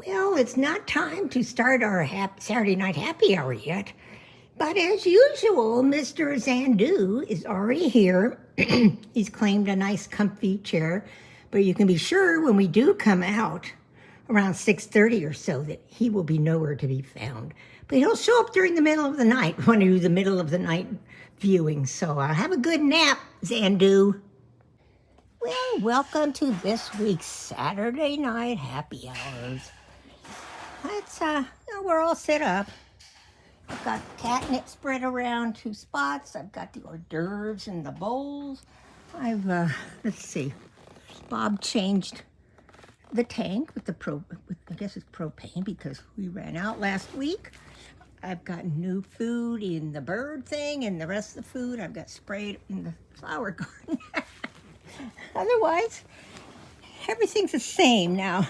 Well, it's not time to start our Saturday night happy hour yet. But as usual, Mr. Zandu is already here. He's claimed a nice comfy chair, but you can be sure when we do come out around 6:30 or so that he will be nowhere to be found. But he'll show up during the middle of the night when you do the middle of the night viewing. So have a good nap, Zandu. Well, welcome to this week's Saturday night happy hours. It's we're all set up. I've got catnip spread around 2 spots. I've got the hors d'oeuvres in the bowls. Let's see. Bob changed the tank with I guess it's propane because we ran out last week. I've got new food in the bird thing, and the rest of the food I've got sprayed in the flower garden. Otherwise, everything's the same now.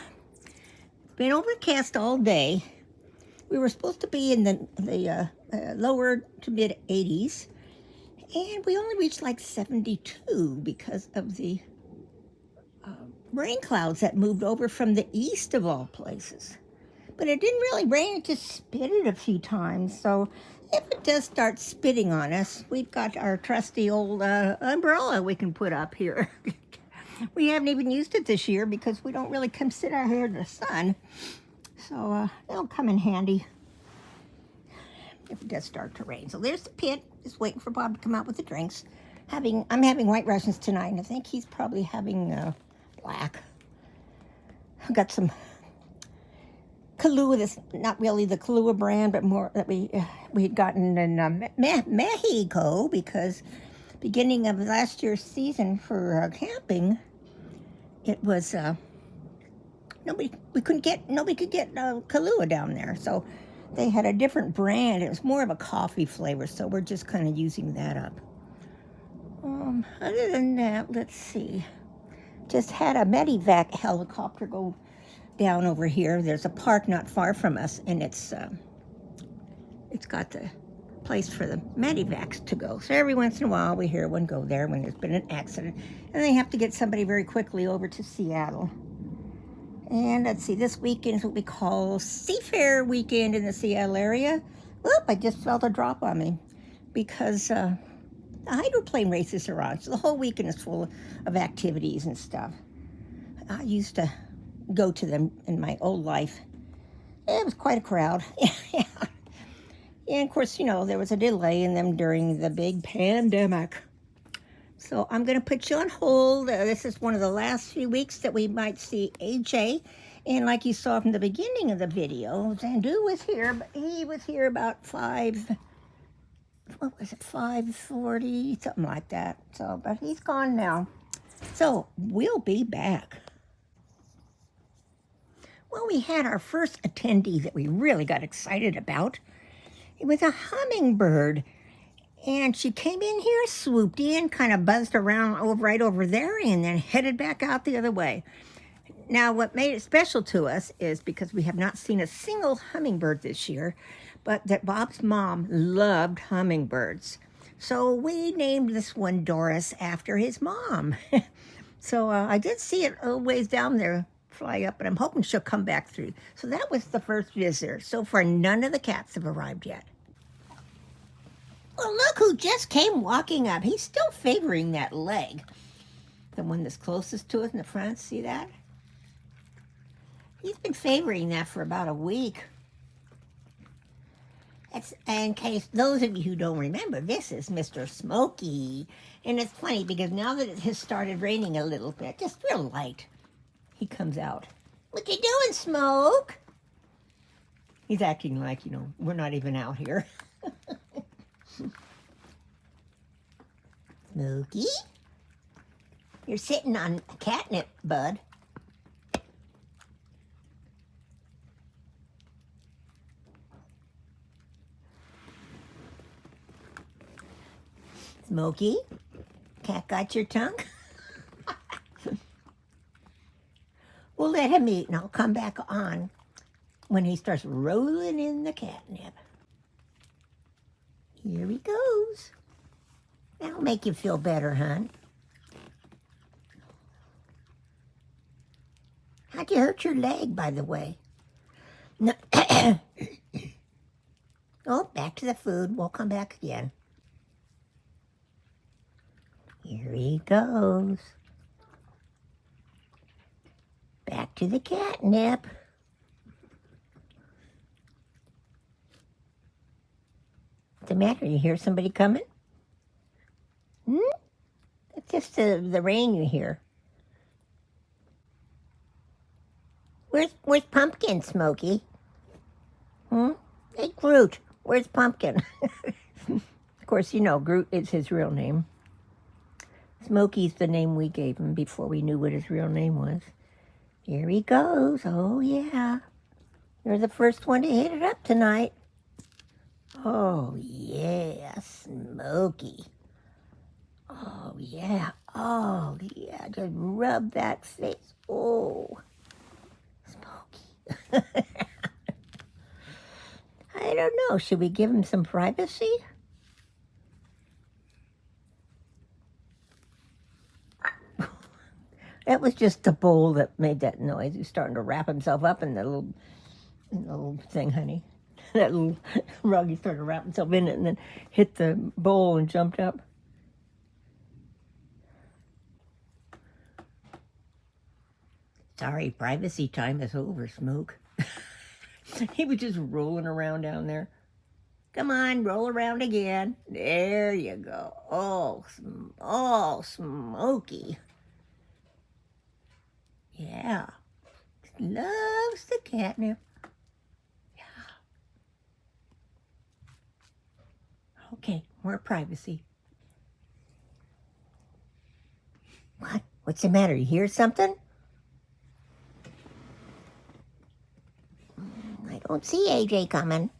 Been overcast all day. We were supposed to be in the lower to mid 80s, and we only reached like 72 because of the rain clouds that moved over from the east of all places. But it didn't really rain, it just spitted a few times. So if it does start spitting on us, we've got our trusty old umbrella we can put up here. We haven't even used it this year because we don't really come sit out here in the sun. So it'll come in handy if it does start to rain. So there's the pit, just waiting for Bob to come out with the drinks. I'm having White Russians tonight, and I think he's probably having black. I've got some Kahlua, that's not really the Kahlua brand, but more that we had gotten in Mexico, because beginning of last year's season for camping, it was nobody could get Kahlua down there, so they had a different brand. It was more of a coffee flavor, so we're just kind of using that up. Other than that, let's see. Just had a Medivac helicopter go down over here. There's a park not far from us, and it's got the place for the Medivacs to go. So every once in a while we hear one go there when there's been an accident, and they have to get somebody very quickly over to Seattle. And let's see, this weekend is what we call Seafair weekend in the Seattle area. Whoop, I just felt a drop on me because the hydroplane races are on, so the whole weekend is full of activities and stuff. I used to go to them in my old life. It was quite a crowd. Yeah. And of course, there was a delay in them during the big pandemic. So I'm going to put you on hold. This is one of the last few weeks that we might see AJ. And like you saw from the beginning of the video, Zandu was here, but he was here about 5:40, something like that. So, but he's gone now. So we'll be back. Well, we had our first attendee that we really got excited about. It was a hummingbird, and she came in here, swooped in, kind of buzzed around right over there, and then headed back out the other way. Now, what made it special to us is because we have not seen a single hummingbird this year, but that Bob's mom loved hummingbirds. So we named this one Doris after his mom. So I did see it a ways down there fly up, but I'm hoping she'll come back through. So that was the first visitor. So far, none of the cats have arrived yet. Well, look who just came walking up. He's still favoring that leg. The one that's closest to us in the front, see that? He's been favoring that for about a week. In case those of you who don't remember, this is Mr. Smokey. And it's funny because now that it has started raining a little bit, just real light, he comes out. What you doing, Smoke? He's acting like, we're not even out here. Smokey? You're sitting on catnip, bud. Smokey? Cat got your tongue? We'll let him eat, and I'll come back on when he starts rolling in the catnip. Here he goes. That'll make you feel better, hon. How'd you hurt your leg, by the way? No. Oh, back to the food. We'll come back again. Here he goes. Back to the catnip. What's the matter? You hear somebody coming? It's just the rain you hear. Where's Pumpkin, Smokey? Hey, Groot, where's Pumpkin? Of course, you know, Groot is his real name. Smokey's the name we gave him before we knew what his real name was. Here he goes. Oh, yeah. You're the first one to hit it up tonight. Oh, yeah, Smokey. Oh, yeah. Oh, yeah. Just rub that face. Oh, Smokey. I don't know. Should we give him some privacy? That was just the bowl that made that noise. He's starting to wrap himself up in the little thing, honey. That little rug, he started to wrap himself in it and then hit the bowl and jumped up. Sorry, privacy time is over, Smoke. He was just rolling around down there. Come on, roll around again. There you go. Oh, Smokey. Yeah. Loves the catnip. Yeah. Okay, more privacy. What? What's the matter? You hear something? I don't see AJ coming.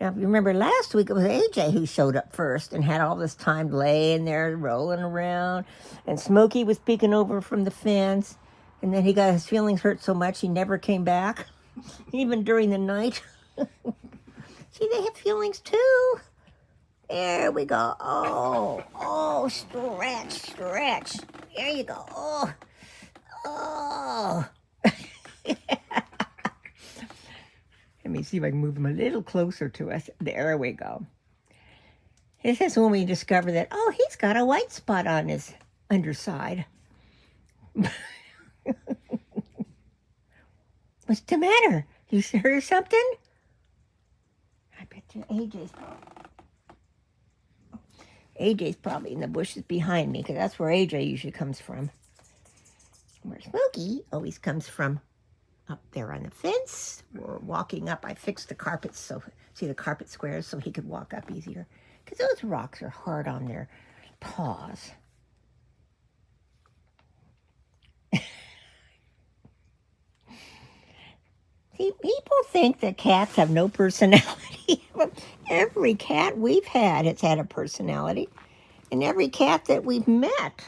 Now, if you remember last week, it was AJ who showed up first and had all this time laying there, rolling around. And Smokey was peeking over from the fence. And then he got his feelings hurt so much he never came back, even during the night. See, they have feelings too. There we go. Oh, stretch. There you go. Oh. Let me see if I can move him a little closer to us. There we go. This is when we discover that, he's got a white spot on his underside. What's the matter? You heard something? I bet you AJ's probably in the bushes behind me, because that's where AJ usually comes from. Where Smokey always comes from, up there on the fence, or walking up. I fixed the carpets, so see the carpet squares, so he could walk up easier, because those rocks are hard on their paws. See, people think that cats have no personality. Every cat we've had has had a personality. And every cat that we've met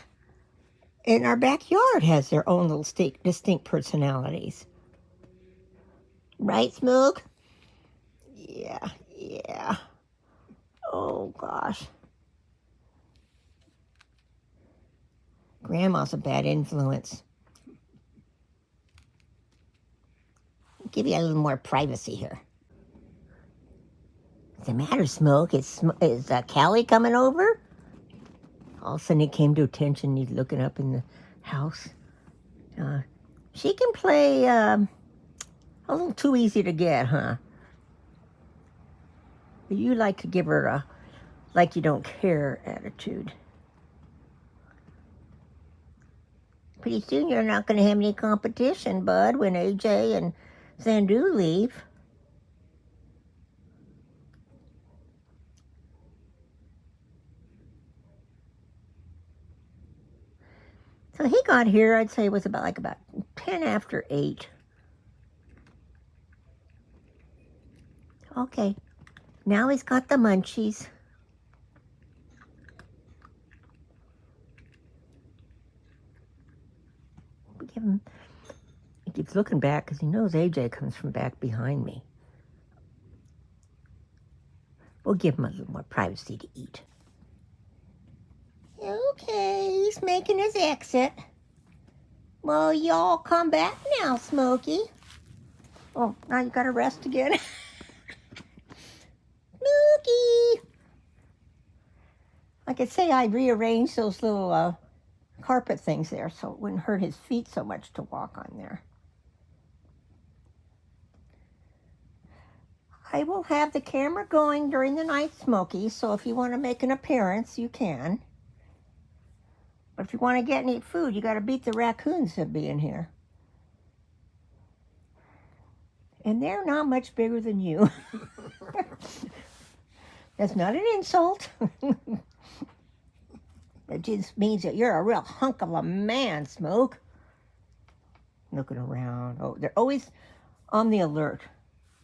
in our backyard has their own little distinct personalities. Right, Smoke? Yeah. Oh, gosh. Grandma's a bad influence. Give you a little more privacy here. What's the matter, Smoke? Is Callie coming over? All of a sudden he came to attention. He's looking up in the house. She can play a little too easy to get, huh? You like to give her a like you don't care attitude. Pretty soon you're not going to have any competition, bud, when AJ and Zandu leave. So he got here, I'd say it was about 10 after 8. Okay, now he's got the munchies. Give him. He keeps looking back because he knows AJ comes from back behind me. We'll give him a little more privacy to eat. Okay, he's making his exit. Well, y'all come back now, Smokey. Oh, now you gotta rest again. Mookie! I could say I rearranged those little carpet things there so it wouldn't hurt his feet so much to walk on there. I will have the camera going during the night, Smokey, so if you want to make an appearance, you can. But if you want to get and eat food, you got to beat the raccoons that be in here. And they're not much bigger than you. That's not an insult. It just means that you're a real hunk of a man, Smoke. Looking around. Oh, they're always on the alert,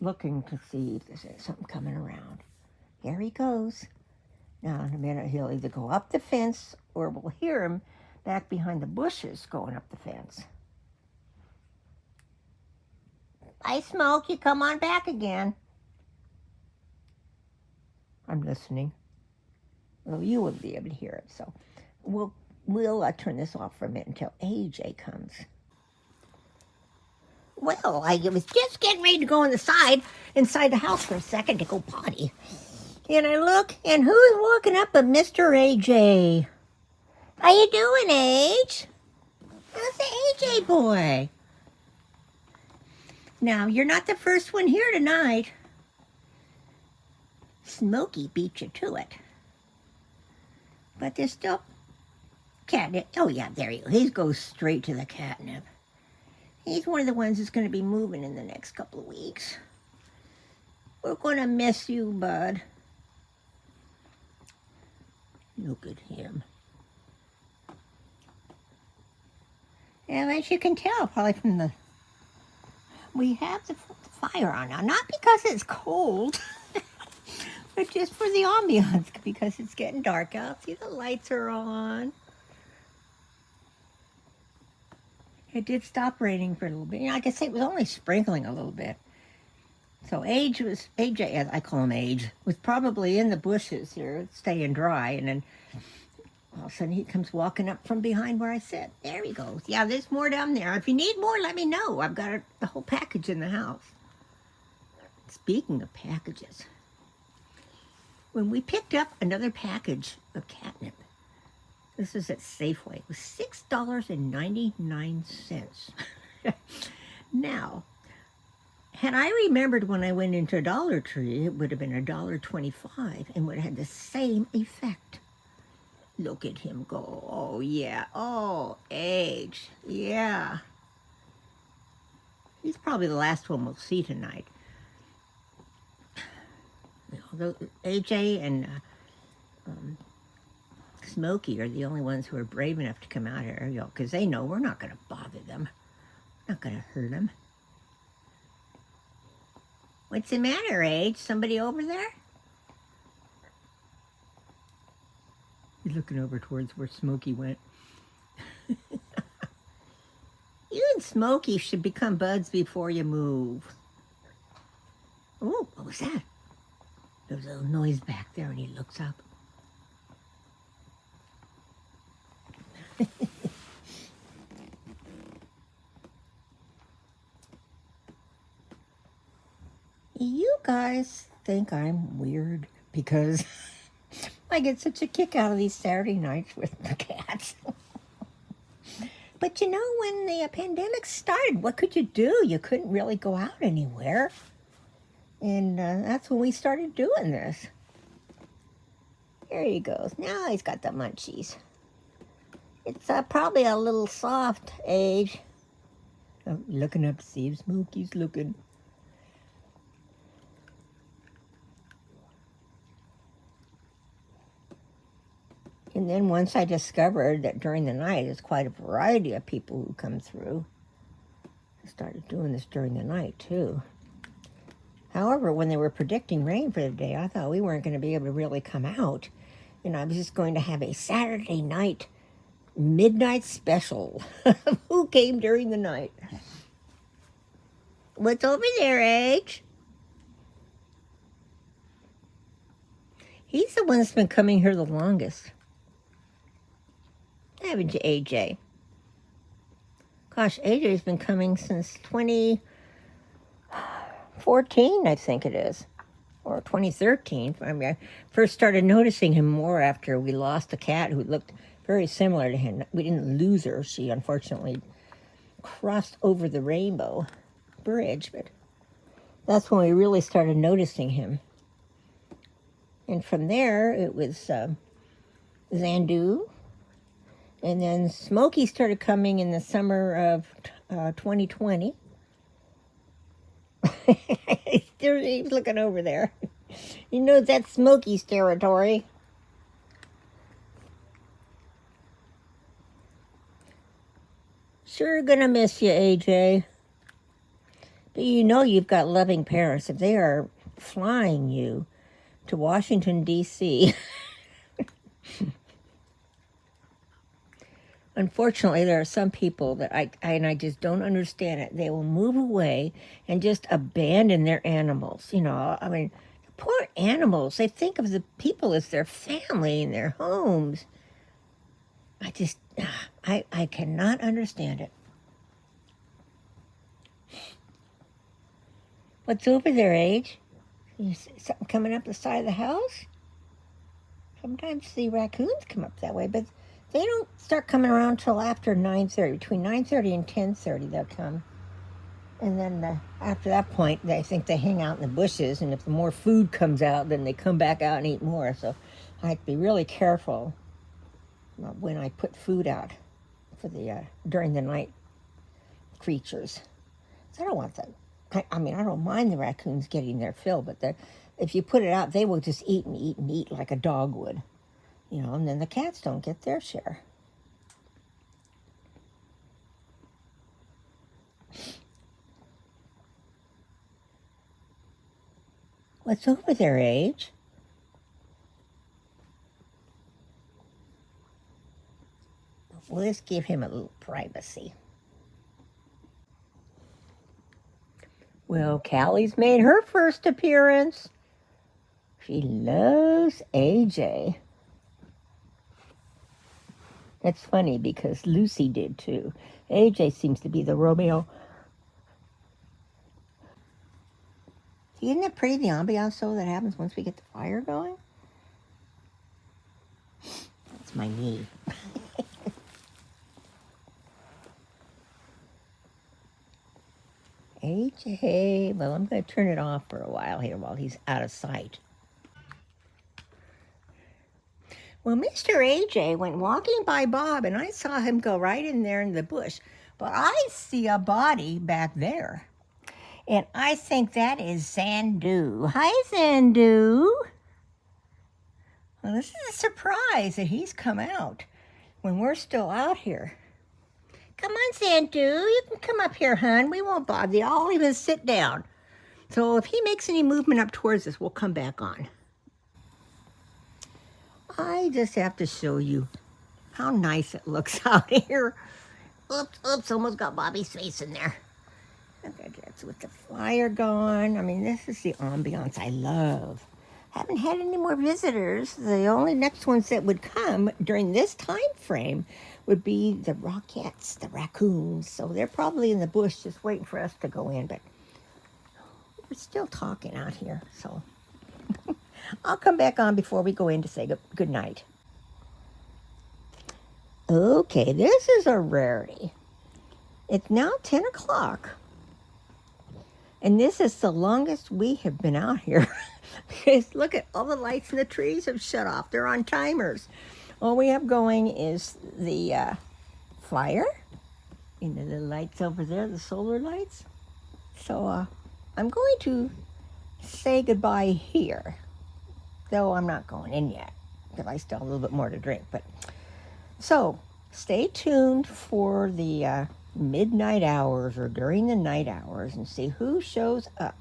looking to see if there's something coming around. Here he goes. Now, in a minute, he'll either go up the fence or we'll hear him back behind the bushes going up the fence. Bye, Smoke. You come on back again. I'm listening. Well, you will be able to hear it, so we'll turn this off for a minute until AJ comes. Well, I was just getting ready to go inside the house for a second to go potty. And I look, and who's walking up but Mr. AJ? How you doing, Age? How's the AJ boy? Now, you're not the first one here tonight. Smokey beat you to it. But there's still catnip. Oh, yeah, there he goes. He goes straight to the catnip. He's one of the ones that's going to be moving in the next couple of weeks. We're going to miss you, bud. Look at him. And as you can tell, probably from the... We have the fire on now. Not because it's cold, but just for the ambiance, because it's getting dark out. See, the lights are on. It did stop raining for a little bit. You know, like I say, it was only sprinkling a little bit. So AJ, as I call him Age, was probably in the bushes here, staying dry, and then all of a sudden he comes walking up from behind where I sit. There he goes. Yeah, there's more down there. If you need more, let me know. I've got the whole package in the house. Speaking of packages, when we picked up another package of catnip, this is at Safeway, it was $6.99. Now, had I remembered when I went into Dollar Tree, it would have been $1.25 and would have had the same effect. Look at him go. Oh, yeah. Oh, Age. Yeah. He's probably the last one we'll see tonight. You know, AJ and Smokey are the only ones who are brave enough to come out here, you know, because they know we're not going to bother them. We're not going to hurt them. What's the matter, Age? Somebody over there? He's looking over towards where Smokey went. You and Smokey should become buds before you move. Oh, what was that? There was a little noise back there, and he looks up. You guys think I'm weird because I get such a kick out of these Saturday nights with the cats. But you know, when the pandemic started, what could you do? You couldn't really go out anywhere. And that's when we started doing this. There he goes. Now he's got the munchies. It's probably a little soft, Age. I'm looking up to see if Smokey's looking. And then once I discovered that during the night, there's quite a variety of people who come through. I started doing this during the night, too. However, when they were predicting rain for the day, I thought we weren't going to be able to really come out. And I was just going to have a Saturday night midnight special of who came during the night. What's over there, Age? He's the one that's been coming here the longest. Haven't you, AJ? Gosh, AJ's been coming since 2014, I think it is, or 2013. I mean, I first started noticing him more after we lost a cat who looked very similar to him. We didn't lose her. She unfortunately crossed over the Rainbow Bridge, but that's when we really started noticing him. And from there, it was Zandu. And then Smokey started coming in the summer of 2020. He's looking over there. You know that's Smokey's territory. Sure gonna miss you, AJ. But you know you've got loving parents. If they are flying you to Washington, D.C., unfortunately, there are some people that I just don't understand it. They will move away and just abandon their animals. You know, I mean, poor animals. They think of the people as their family and their homes. I cannot understand it. What's over there, Age? You see something coming up the side of the house? Sometimes the raccoons come up that way, but they don't start coming around till after 9:30. Between 9:30 and 10:30 they'll come. And then after that point, I think they hang out in the bushes, and if more food comes out, then they come back out and eat more. So I have to be really careful when I put food out for the during the night creatures. So I don't want that. I mean, I don't mind the raccoons getting their fill, but if you put it out, they will just eat and eat and eat like a dog would. You know, and then the cats don't get their share. What's over there, Age? Well, let's give him a little privacy. Well, Callie's made her first appearance. She loves AJ. It's funny because Lucy did too. AJ seems to be the Romeo. Isn't it pretty, the ambiance though that happens once we get the fire going? That's my knee. AJ, well, I'm going to turn it off for a while here while he's out of sight. Well, Mr. AJ went walking by Bob, and I saw him go right in there in the bush. But I see a body back there. And I think that is Zandu. Hi, Zandu. Well, this is a surprise that he's come out when we're still out here. Come on, Zandu. You can come up here, hon. We won't bother you. I'll even sit down. So if he makes any movement up towards us, we'll come back on. I just have to show you how nice it looks out here. Oops, almost got Bobby's face in there. Okay, that's with the fire gone. I mean, this is the ambiance I love. Haven't had any more visitors. The only next ones that would come during this time frame would be the Rockettes, the raccoons. So they're probably in the bush just waiting for us to go in. But we're still talking out here, so I'll come back on before we go in to say good night. Okay, this is a rarity. It's now 10 o'clock. And this is the longest we have been out here. Because look at all the lights in the trees have shut off. They're on timers. All we have going is the fire. You know, the lights over there, the solar lights. So I'm going to say goodbye here. Though I'm not going in yet. Because I still have a little bit more to drink. But so stay tuned for the midnight hours or during the night hours and see who shows up.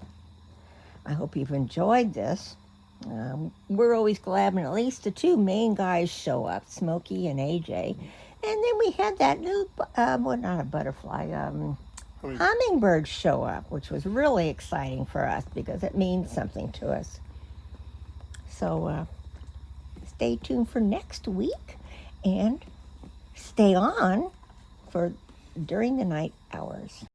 I hope you've enjoyed this. We're always glad when at least the two main guys show up, Smokey and AJ. And then we had that new, well, not a butterfly, hummingbird show up, which was really exciting for us because it means something to us. So stay tuned for next week and stay on for during the night hours.